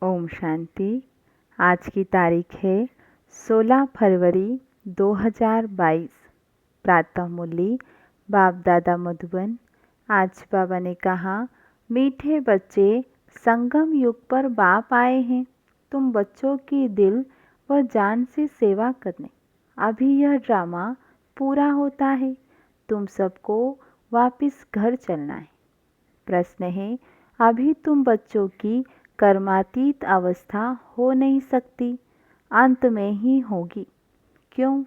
ओम शांति। आज की तारीख है 16 फरवरी 2022। प्रातः मुरली बाप दादा मधुबन। आज बाबा ने कहा, मीठे बच्चे, संगम युग पर बाप आए हैं तुम बच्चों की दिल व जान से सेवा करने। अभी यह ड्रामा पूरा होता है, तुम सबको वापस घर चलना है। प्रश्न है, अभी तुम बच्चों की कर्मातीत अवस्था हो नहीं सकती, अंत में ही होगी। क्यों?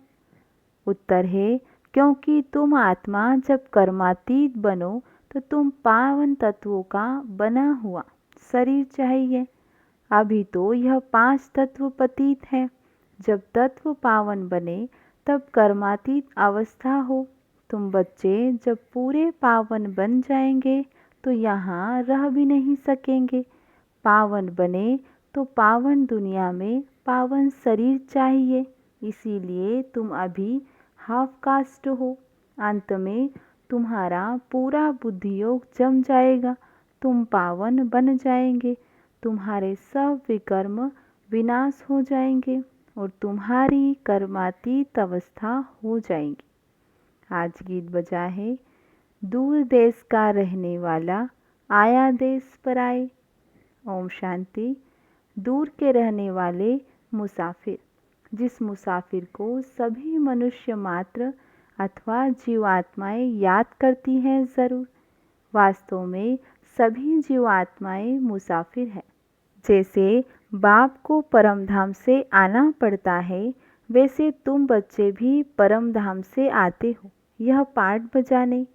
उत्तर है, क्योंकि तुम आत्मा जब कर्मातीत बनो तो तुम पावन तत्वों का बना हुआ शरीर चाहिए। अभी तो यह 5 तत्व पतित है। जब तत्व पावन बने तब कर्मातीत अवस्था हो। तुम बच्चे जब पूरे पावन बन जाएंगे तो यहाँ रह भी नहीं सकेंगे। पावन बने तो पावन दुनिया में पावन शरीर चाहिए, इसीलिए तुम अभी हाफ कास्ट हो। अंत में तुम्हारा पूरा बुद्धि योग जम जाएगा, तुम पावन बन जाएंगे, तुम्हारे सब विकर्म विनाश हो जाएंगे और तुम्हारी कर्मातीत अवस्था हो जाएगी। आज गीत बजा है, दूर देश का रहने वाला आया देश पर आए। ओम शांति। दूर के रहने वाले मुसाफिर, जिस मुसाफिर को सभी मनुष्य मात्र अथवा जीवात्माएं याद करती हैं ज़रूर, वास्तव में सभी जीवात्माएं मुसाफिर हैं। जैसे बाप को परम धाम से आना पड़ता है, वैसे तुम बच्चे भी परम धाम से आते हो यह पाठ बजाने।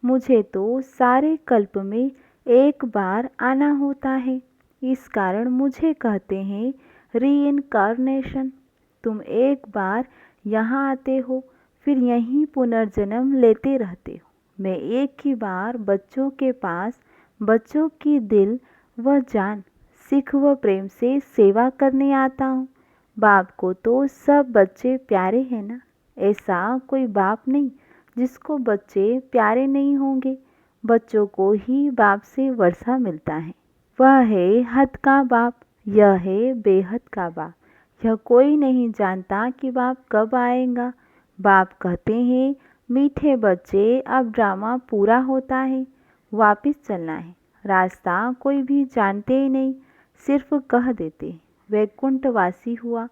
मुझे तो सारे कल्प में एक बार आना होता है, इस कारण मुझे कहते हैं रीइनकार्नेशन। तुम एक बार यहाँ आते हो, फिर यहीं पुनर्जन्म लेते रहते हो। मैं एक ही बार बच्चों के पास बच्चों की दिल व जान, सिख व प्रेम से सेवा करने आता हूँ। बाप को तो सब बच्चे प्यारे हैं ना, ऐसा कोई बाप नहीं जिसको बच्चे प्यारे नहीं होंगे। बच्चों को ही बाप से वर्षा मिलता है। वह है हद का बाप, यह है बेहद का बाप। यह कोई नहीं जानता कि बाप कब आएगा। बाप कहते हैं, मीठे बच्चे, अब ड्रामा पूरा होता है, वापस चलना है। रास्ता कोई भी जानते ही नहीं, सिर्फ कह देते। वैकुंठवासी हुआ,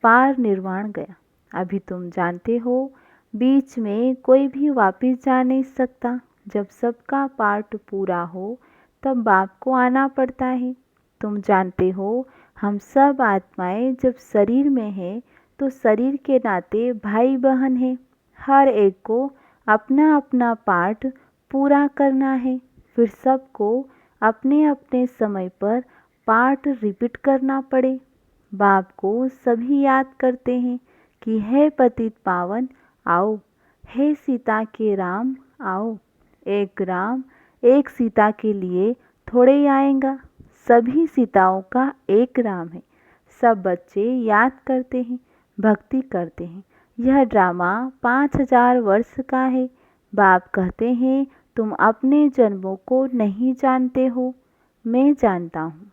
पार निर्वाण गया। अभी तुम जानते हो, बीच में कोई भी वापस जा नहीं सकता। जब सबका पार्ट पूरा हो तब बाप को आना पड़ता है। तुम जानते हो, हम सब आत्माएं जब शरीर में हैं तो शरीर के नाते भाई बहन हैं। हर एक को अपना अपना पार्ट पूरा करना है, फिर सबको अपने अपने समय पर पार्ट रिपीट करना पड़े। बाप को सभी याद करते हैं कि हे पतित पावन आओ, हे सीता के राम आओ। एक राम एक सीता के लिए थोड़े ही आएगा, सभी सीताओं का एक राम है। सब बच्चे याद करते हैं, भक्ति करते हैं। यह ड्रामा 5000 वर्ष का है। बाप कहते हैं, तुम अपने जन्मों को नहीं जानते हो, मैं जानता हूँ।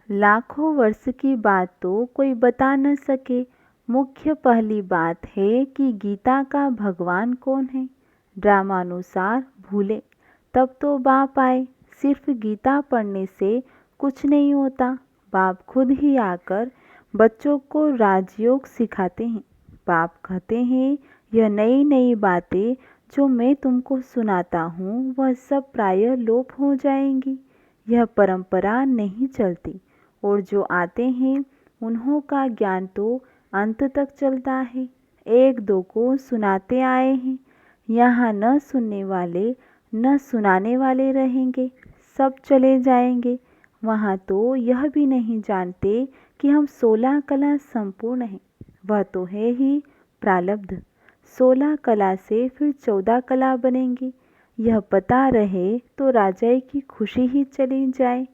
लाखों वर्ष की बात तो कोई बता न सके। मुख्य पहली बात है कि गीता का भगवान कौन है। ड्रामानुसार भूले तब तो बाप आए। सिर्फ गीता पढ़ने से कुछ नहीं होता, बाप खुद ही आकर बच्चों को राजयोग सिखाते हैं। बाप कहते हैं, यह नई नई बातें जो मैं तुमको सुनाता हूँ वह सब प्रायः लोप हो जाएंगी। यह परंपरा नहीं चलती, और जो आते हैं उन्हों का ज्ञान तो अंत तक चलता है। एक दो को सुनाते आए हैं। यहाँ न सुनने वाले न सुनाने वाले रहेंगे, सब चले जाएंगे। वहाँ तो यह भी नहीं जानते कि हम 16 कला संपूर्ण हैं। वह तो है ही प्रारब्ध। 16 कला से फिर 14 कला बनेंगी। यह पता रहे तो राजाई की खुशी ही चली जाए।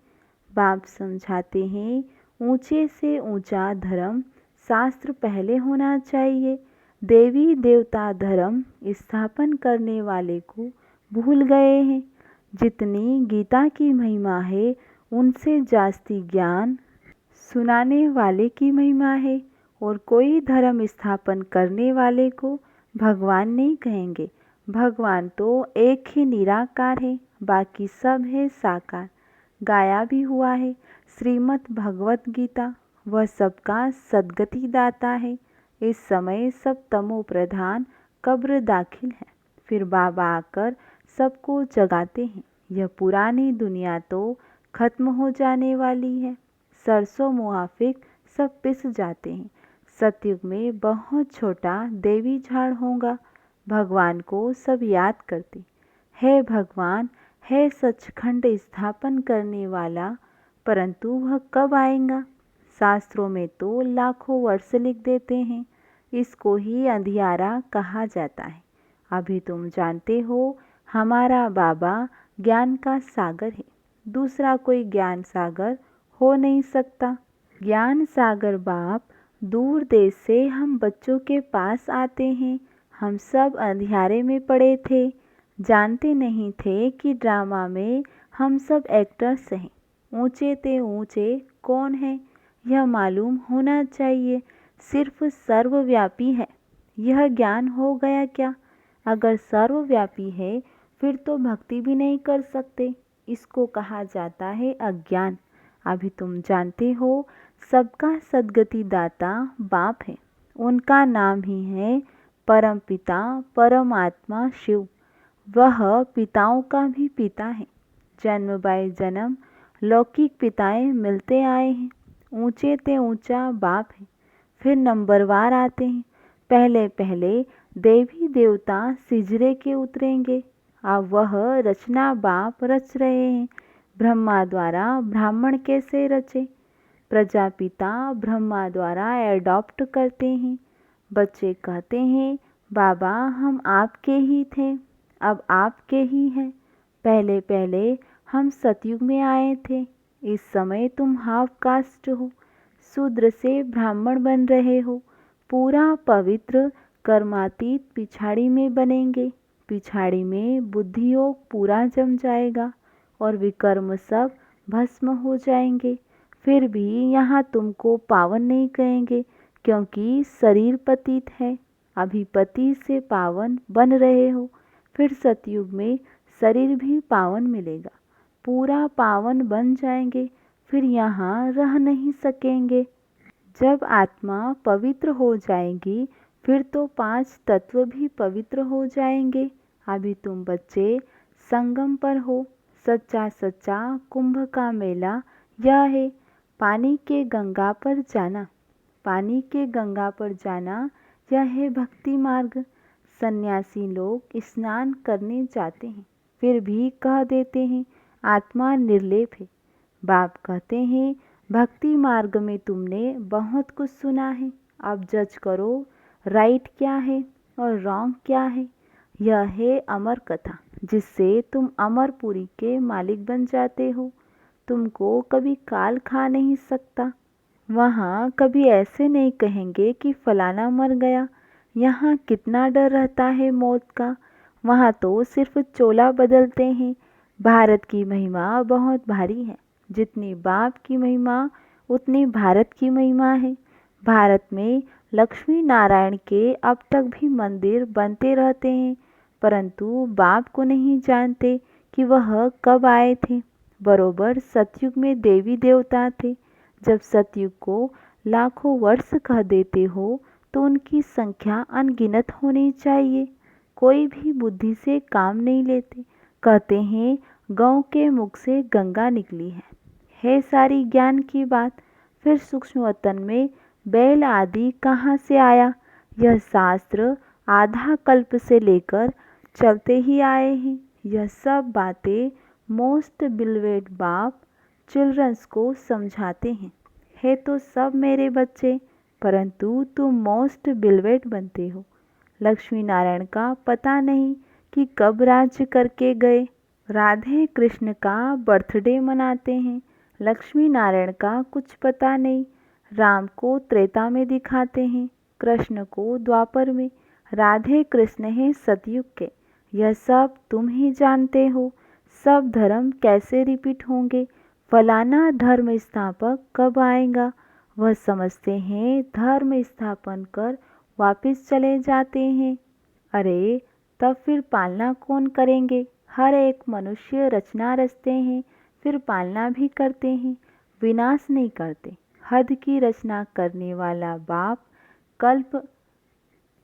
बाप समझाते हैं, ऊंचे से ऊंचा धर्म शास्त्र पहले होना चाहिए। देवी देवता धर्म स्थापन करने वाले को भूल गए हैं। जितनी गीता की महिमा है उनसे जास्ती ज्ञान सुनाने वाले की महिमा है, और कोई धर्म स्थापन करने वाले को भगवान नहीं कहेंगे। भगवान तो एक ही निराकार है, बाकी सब है साकार। गाया भी हुआ है श्रीमद् भगवत गीता, वह सबका सद्गति दाता है। इस समय सब तमो प्रधान कब्र दाखिल है, फिर बाबा आकर सबको जगाते हैं। यह पुरानी दुनिया तो खत्म हो जाने वाली है, सरसों मुआफिक सब पिस जाते हैं। सतयुग में बहुत छोटा देवी झाड़ होगा। भगवान को सब याद करते, है भगवान है सचखंड स्थापन करने वाला, परंतु वह कब आएगा? शास्त्रों में तो लाखों वर्ष लिख देते हैं। इसको ही अंधियारा कहा जाता है। अभी तुम जानते हो हमारा बाबा ज्ञान का सागर है, दूसरा कोई ज्ञान सागर हो नहीं सकता। ज्ञान सागर बाप दूर देश से हम बच्चों के पास आते हैं। हम सब अंधियारे में पड़े थे, जानते नहीं थे कि ड्रामा में हम सब एक्टर्स हैं। ऊंचे ते ऊंचे कौन है यह मालूम होना चाहिए, सिर्फ सर्वव्यापी है। यह ज्ञान हो गया क्या? अगर सर्वव्यापी है फिर तो भक्ति भी नहीं कर सकते। इसको कहा जाता है अज्ञान। अभी तुम जानते हो सबका सद्गति दाता बाप है, उनका नाम ही है परम पिता परमात्मा शिव। वह पिताओं का भी पिता है। जन्म बाय जन्म लौकिक पिताएं मिलते आए हैं। ऊंचे ते ऊंचा बाप है, फिर नंबरवार आते हैं। पहले पहले देवी देवता सिजरे के उतरेंगे। अब वह रचना बाप रच रहे हैं। ब्रह्मा द्वारा ब्राह्मण कैसे रचे? प्रजापिता ब्रह्मा द्वारा एडॉप्ट करते हैं। बच्चे कहते हैं बाबा हम आपके ही थे, अब आपके ही हैं। पहले पहले हम सतयुग में आए थे, इस समय तुम हाफ कास्ट हो, शूद्र से ब्राह्मण बन रहे हो। पूरा पवित्र कर्मातीत पिछाड़ी में बनेंगे। पिछाड़ी में बुद्धि योग पूरा जम जाएगा और विकर्म सब भस्म हो जाएंगे। फिर भी यहाँ तुमको पावन नहीं कहेंगे, क्योंकि शरीर पतित है। अभी पति से पावन बन रहे हो, फिर सतयुग में शरीर भी पावन मिलेगा, पूरा पावन बन जाएंगे, फिर यहाँ रह नहीं सकेंगे। जब आत्मा पवित्र हो जाएगी फिर तो 5 तत्व भी पवित्र हो जाएंगे। अभी तुम बच्चे संगम पर हो। सच्चा सच्चा कुंभ का मेला यह है, पानी के गंगा पर जाना। पानी के गंगा पर जाना यह है भक्ति मार्ग। सन्यासी लोग स्नान करने जाते हैं, फिर भी कह देते हैं आत्मा निर्लेप है। बाप कहते हैं भक्ति मार्ग में तुमने बहुत कुछ सुना है, अब जज करो राइट क्या है और रॉन्ग क्या है। यह है अमर कथा, जिससे तुम अमरपुरी के मालिक बन जाते हो। तुमको कभी काल खा नहीं सकता। वहाँ कभी ऐसे नहीं कहेंगे कि फलाना मर गया। यहाँ कितना डर रहता है मौत का। वहाँ तो सिर्फ चोला बदलते हैं। भारत की महिमा बहुत भारी है। जितनी बाप की महिमा उतनी भारत की महिमा है। भारत में लक्ष्मी नारायण के अब तक भी मंदिर बनते रहते हैं, परंतु बाप को नहीं जानते कि वह कब आए थे। बरोबर सतयुग में देवी देवता थे। जब सतयुग को लाखों वर्ष कह देते हो तो उनकी संख्या अनगिनत होनी चाहिए। कोई भी बुद्धि से काम नहीं लेते। कहते हैं गौ के मुख से गंगा निकली है सारी ज्ञान की बात। फिर सूक्ष्म वतन में बैल आदि कहाँ से आया? यह शास्त्र आधा कल्प से लेकर चलते ही आए हैं। यह सब बातें मोस्ट बिलवेड बाप चिल्ड्रंस को समझाते हैं। है तो सब मेरे बच्चे, परंतु तुम मोस्ट बिलवेड बनते हो। लक्ष्मी नारायण का पता नहीं कि कब राज्य करके गए। राधे कृष्ण का बर्थडे मनाते हैं, लक्ष्मी नारायण का कुछ पता नहीं। राम को त्रेता में दिखाते हैं, कृष्ण को द्वापर में। राधे कृष्ण हैं सतयुग के। यह सब तुम ही जानते हो। सब धर्म कैसे रिपीट होंगे? फलाना धर्म स्थापक कब आएगा। वह समझते हैं धर्म स्थापन कर वापिस चले जाते हैं। अरे तब फिर पालना कौन करेंगे। हर एक मनुष्य रचना रचते हैं, फिर पालना भी करते हैं, विनाश नहीं करते। हद की रचना करने वाला बाप कल्प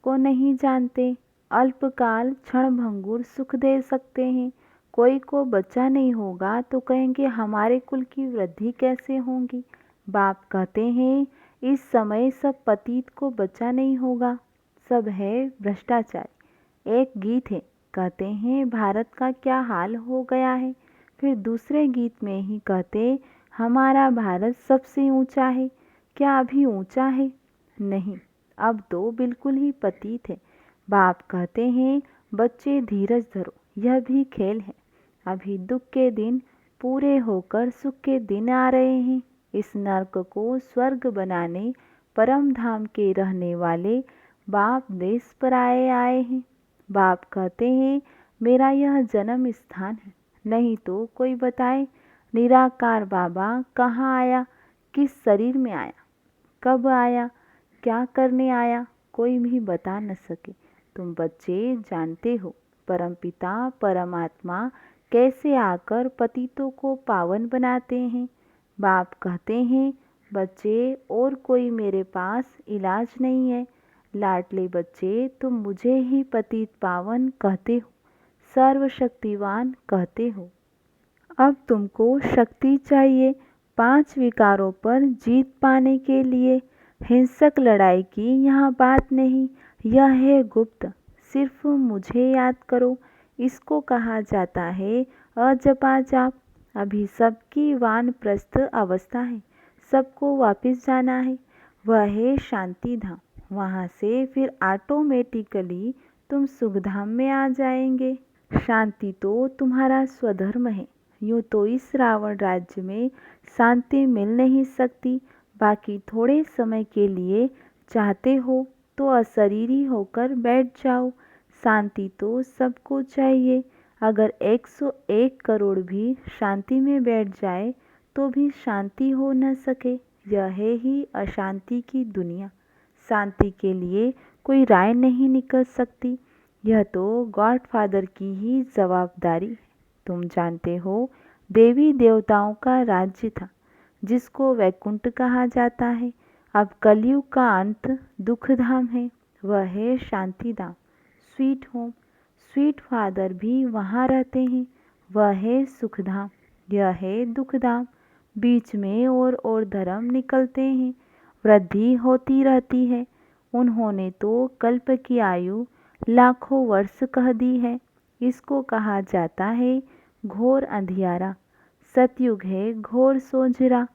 को नहीं जानते। अल्पकाल क्षणभंगुर सुख दे सकते हैं। कोई को बच्चा नहीं होगा तो कहेंगे हमारे कुल की वृद्धि कैसे होगी। बाप कहते हैं इस समय सब पतित को बच्चा नहीं होगा, सब है भ्रष्टाचार। एक गीत है, कहते हैं भारत का क्या हाल हो गया है। फिर दूसरे गीत में ही कहते हमारा भारत सबसे ऊंचा है। क्या अभी ऊंचा है? नहीं, अब तो बिल्कुल ही पतित है। बाप कहते हैं बच्चे धीरज धरो, यह भी खेल है। अभी दुख के दिन पूरे होकर सुख के दिन आ रहे हैं। इस नर्क को स्वर्ग बनाने परम धाम के रहने वाले बाप देश पर आए हैं। बाप कहते हैं मेरा यह जन्म स्थान है। नहीं तो कोई बताए निराकार बाबा कहाँ आया, किस शरीर में आया, कब आया, क्या करने आया, कोई भी बता न सके। तुम बच्चे जानते हो परमपिता परमात्मा कैसे आकर पतितों को पावन बनाते हैं। बाप कहते हैं बच्चे और कोई मेरे पास इलाज नहीं है। लाडले बच्चे तुम मुझे ही पतित पावन कहते हो, सर्वशक्तिवान कहते हो। अब तुमको शक्ति चाहिए 5 विकारों पर जीत पाने के लिए। हिंसक लड़ाई की यहाँ बात नहीं, यह है गुप्त। सिर्फ मुझे याद करो, इसको कहा जाता है अजपा जाप। अभी सबकी वानप्रस्थ अवस्था है, सबको वापस जाना है। वह है शांति धाम। वहाँ से फिर ऑटोमेटिकली तुम सुखधाम में आ जाएंगे। शांति तो तुम्हारा स्वधर्म है। यूँ तो इस रावण राज्य में शांति मिल नहीं सकती। बाकी थोड़े समय के लिए चाहते हो तो अशरीरी होकर बैठ जाओ। शांति तो सबको चाहिए। अगर 101 करोड़ भी शांति में बैठ जाए तो भी शांति हो न सके। यह है ही अशांति की दुनिया। शांति के लिए कोई राय नहीं निकल सकती। यह तो गॉडफादर की ही जवाबदारी है। तुम जानते हो देवी देवताओं का राज्य था जिसको वैकुंठ कहा जाता है। अब कलयुग का अंत दुखधाम है, वह है Shantidham, sweet home. Sweet father भी वहाँ रहते हैं, वह है सुखधाम, यह है दुखधाम। बीच में और धर्म निकलते हैं, वृद्धि होती रहती है। उन्होंने तो कल्प की आयु लाखों वर्ष कह दी है। इसको कहा जाता है घोर अंधियारा। सतयुग है घोर सोझरा।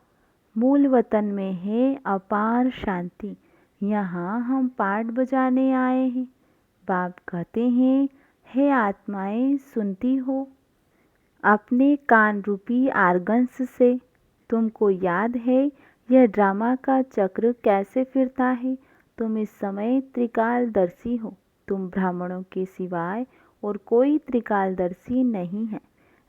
मूल वतन में है अपार शांति। यहाँ हम पाठ बजाने आए हैं। बाप कहते हैं हे आत्माएं सुनती हो अपने कान रूपी आर्गन्स से। तुमको याद है यह ड्रामा का चक्र कैसे फिरता है। तुम इस समय त्रिकालदर्शी हो। तुम ब्राह्मणों के सिवाय और कोई त्रिकालदर्शी नहीं है।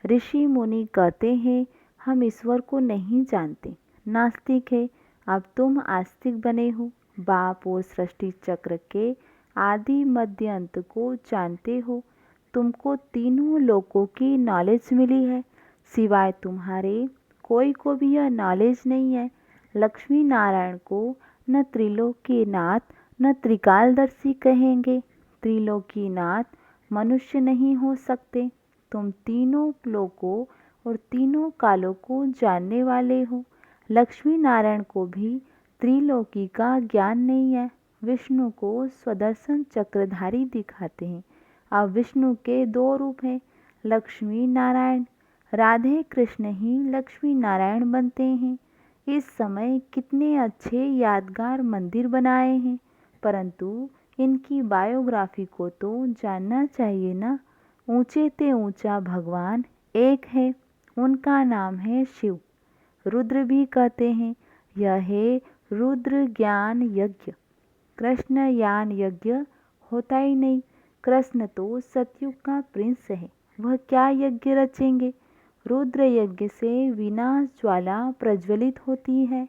ऋषि मुनि कहते हैं हम ईश्वर को नहीं जानते, नास्तिक है। अब तुम आस्तिक बने हो। बाप और सृष्टि चक्र के आदि मध्य अंत को जानते हो। तुमको तीनों लोकों की नॉलेज मिली है। सिवाय तुम्हारे कोई को भी यह नॉलेज नहीं है। लक्ष्मी नारायण को न त्रिलोकीनाथ न त्रिकालदर्शी कहेंगे। त्रिलोकीनाथ मनुष्य नहीं हो सकते। तुम तीनों लोकों और तीनों कालों को जानने वाले हो। लक्ष्मी नारायण को भी त्रिलोकी का ज्ञान नहीं है। विष्णु को स्वदर्शन चक्रधारी दिखाते हैं। अब विष्णु के 2 रूप हैं, लक्ष्मी नारायण। राधे कृष्ण ही लक्ष्मी नारायण बनते हैं। इस समय कितने अच्छे यादगार मंदिर बनाए हैं, परंतु इनकी बायोग्राफी को तो जानना चाहिए ना। ऊंचे ते ऊंचा भगवान एक है, उनका नाम है शिव। रुद्र भी कहते हैं, यह है रुद्र ज्ञान यज्ञ। कृष्ण ज्ञान यज्ञ होता ही नहीं। कृष्ण तो सतयुग का प्रिंस है, वह क्या यज्ञ रचेंगे। रुद्र यज्ञ से विनाश ज्वाला प्रज्वलित होती है।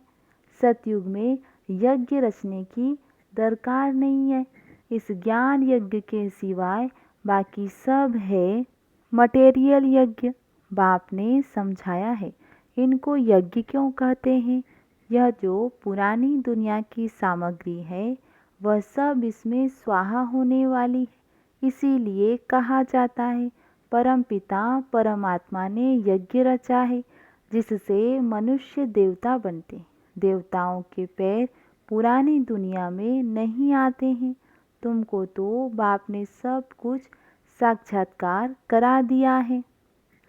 सतयुग में यज्ञ रचने की दरकार नहीं है। इस ज्ञान यज्ञ के सिवाय बाकी सब है मटेरियल यज्ञ। बाप ने समझाया है इनको यज्ञ क्यों कहते हैं। यह जो पुरानी दुनिया की सामग्री है वह सब इसमें स्वाहा होने वाली है। इसीलिए कहा जाता है परमपिता परमात्मा ने यज्ञ रचा है जिससे मनुष्य देवता बनते। देवताओं के पैर पुरानी दुनिया में नहीं आते हैं। तुमको तो बाप ने सब कुछ साक्षात्कार करा दिया है।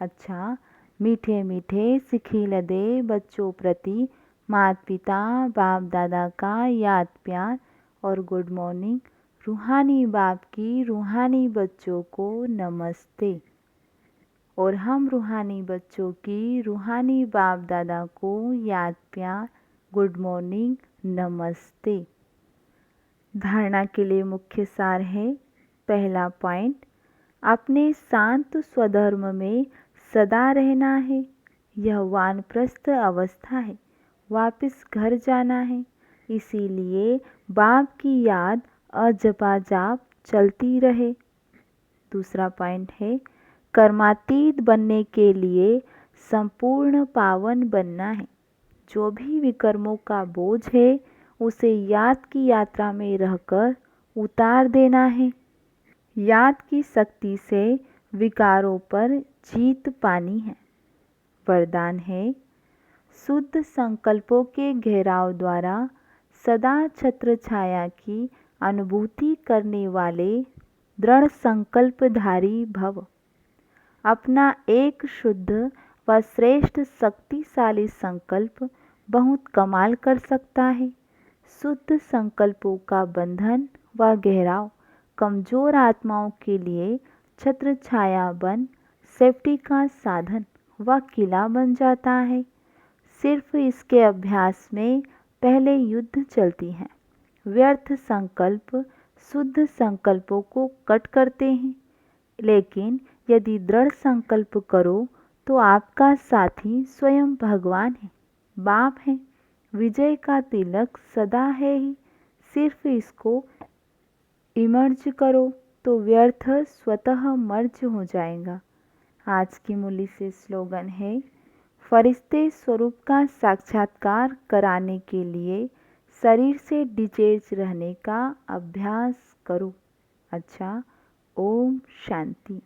अच्छा, मीठे मीठे सिखिल दे बच्चों प्रति माता पिता बाप दादा का याद प्यार और गुड मॉर्निंग। रूहानी बाप की रूहानी बच्चों को नमस्ते। और हम रूहानी बच्चों की रूहानी बाप दादा को याद प्यार गुड मॉर्निंग नमस्ते। धारणा के लिए मुख्य सार है। पहला पॉइंट, अपने शांत स्वधर्म में सदा रहना है। यह वानप्रस्थ अवस्था है, वापस घर जाना है। इसीलिए बाप की याद अजपाजाप चलती रहे। दूसरा पॉइंट है, कर्मातीत बनने के लिए संपूर्ण पावन बनना है। जो भी विकर्मों का बोझ है उसे याद की यात्रा में रहकर उतार देना है। याद की शक्ति से विकारों पर जीत पानी है। वरदान है, शुद्ध संकल्पों के घेराव द्वारा सदा छत्र छाया की अनुभूति करने वाले दृढ़ संकल्पधारी भव। अपना एक शुद्ध व श्रेष्ठ शक्तिशाली संकल्प बहुत कमाल कर सकता है। शुद्ध संकल्पों का बंधन व घेराव कमजोर आत्माओं के लिए छत्र छाया बन सेफ्टी का साधन व किला बन जाता है। सिर्फ इसके अभ्यास में पहले युद्ध चलती है। व्यर्थ संकल्प शुद्ध संकल्पों को कट करते हैं। लेकिन यदि दृढ़ संकल्प करो तो आपका साथी स्वयं भगवान है, बाप है। विजय का तिलक सदा है ही। सिर्फ इसको इमर्ज करो तो व्यर्थ स्वतः मर्ज हो जाएगा। आज की मूली से स्लोगन है, फरिश्ते स्वरूप का साक्षात्कार कराने के लिए शरीर से डिटैच रहने का अभ्यास करो। अच्छा, ओम शांति।